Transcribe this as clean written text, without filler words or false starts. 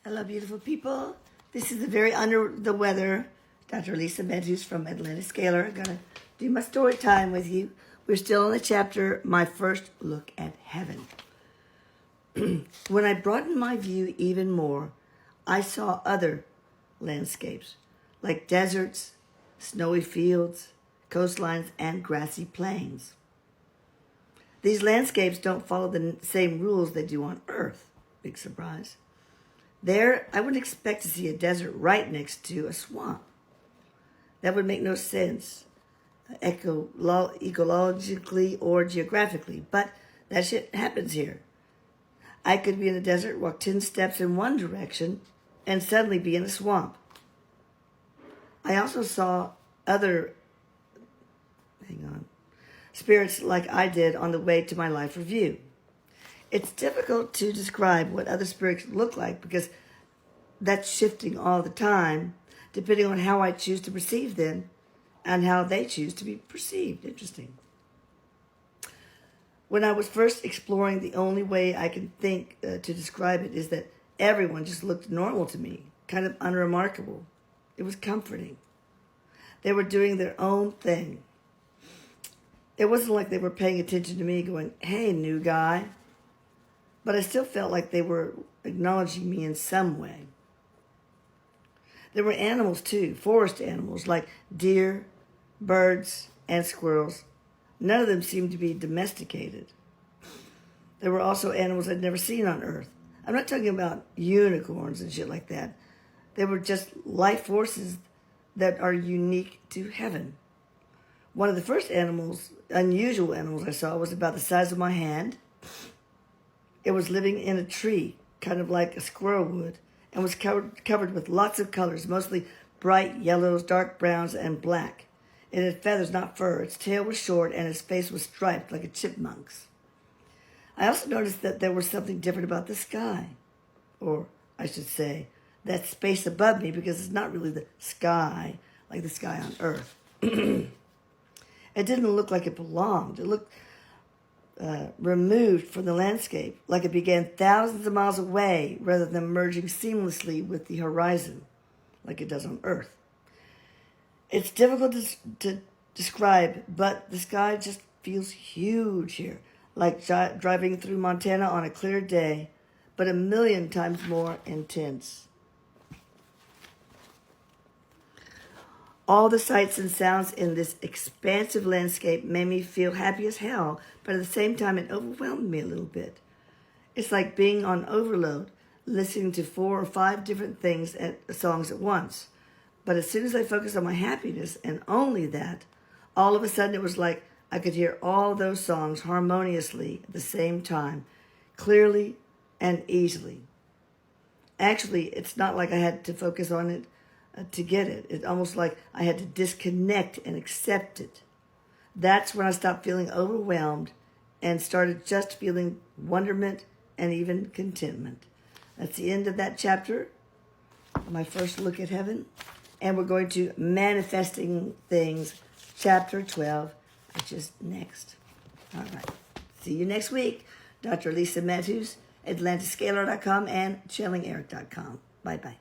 Hello, beautiful people. This is the very under the weather Dr. Lisa Matthews from Atlanta Scalar. I'm going to do my story time with you. We're still in the chapter, My First Look at Heaven. When I broadened my view even more, I saw other landscapes, like deserts, snowy fields, coastlines, and grassy plains. These landscapes don't follow the same rules they do on Earth. Big surprise. There, I would expect to see a desert right next to a swamp. That would make no sense, ecologically or geographically, but that shit happens here. I could be in a desert, walk 10 steps in one direction, and suddenly be in a swamp. I also saw other, spirits like I did on the way to my life review. It's difficult to describe what other spirits look like because that's shifting all the time, depending on how I choose to perceive them and how they choose to be perceived. Interesting. When I was first exploring, the only way I can think to describe it is that everyone just looked normal to me, kind of unremarkable. It was comforting. They were doing their own thing. It wasn't like they were paying attention to me going, "Hey, new guy." But I still felt like they were acknowledging me in some way. There were animals too, forest animals like deer, birds, and squirrels. None of them seemed to be domesticated. There were also animals I'd never seen on Earth. I'm not talking about unicorns and shit like that. They were just life forces that are unique to heaven. One of the first unusual animals I saw was about the size of my hand. It was living in a tree, kind of like a squirrel would, and was covered with lots of colors, mostly bright yellows, dark browns, and black. It had feathers, not fur. Its tail was short, and its face was striped like a chipmunk's. I also noticed that there was something different about the sky. Or, I should say, that space above me, because it's not really the sky, like the sky on Earth. It didn't look like it belonged. It looked removed from the landscape, like it began thousands of miles away rather than merging seamlessly with the horizon, like it does on Earth. It's difficult to describe, but the sky just feels huge here, like driving through Montana on a clear day, but 1,000,000 times more intense. All the sights and sounds in this expansive landscape made me feel happy as hell, but at the same time it overwhelmed me a little bit. It's like being on overload, listening to 4 or 5 different songs at once. But as soon as I focused on my happiness, and only that, all of a sudden it was like I could hear all those songs harmoniously at the same time, clearly and easily. Actually, it's not like I had to focus on it to get it. It's almost like I had to disconnect and accept it. That's when I stopped feeling overwhelmed and started just feeling wonderment and even contentment. That's the end of that chapter, My First Look at Heaven. And we're going to Manifesting Things, chapter 12, which is next. All right. See you next week. Dr. Lisa Matthews, AtlantaScalar.com and ChannelingEric.com. Bye-bye.